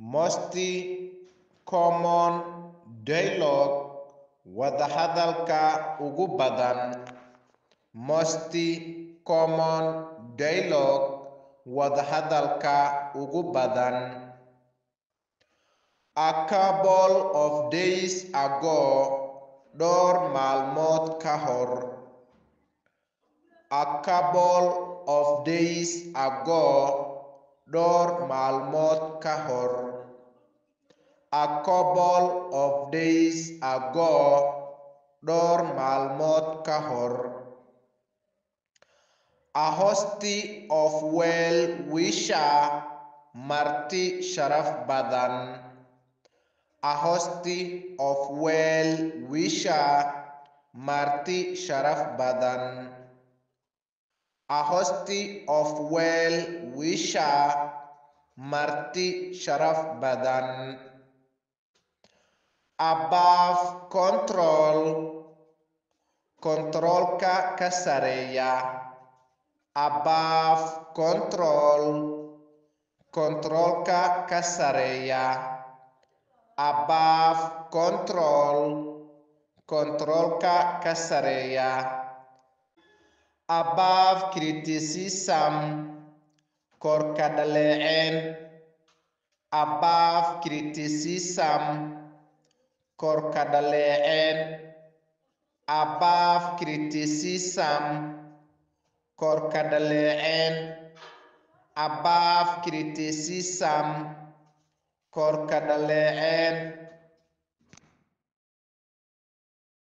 Mosti common dialogue wada hadalka ugu badan. Mosti common dialogue wada hadalka ugu badan. A couple of days ago, dhowr maalmood ka hor. A couple of days ago, dhowr maalmood ka hor. A couple of days ago, dhowr maalmood ka hor. A host of well-wisher, marti sharaf badan. A host of well-wisher, marti sharaf badan. A host of well-wisher, marti sharaf badan. Above control, controlka ka sareeya. Above control, controlka ka sareeya. Above control, controlka ka sareeya. Above criticism, korka dhaleeceen. Above criticism, korka dhaleeceen. Above criticism, korka dhaleeceen. Above criticism, korka dhaleeceen.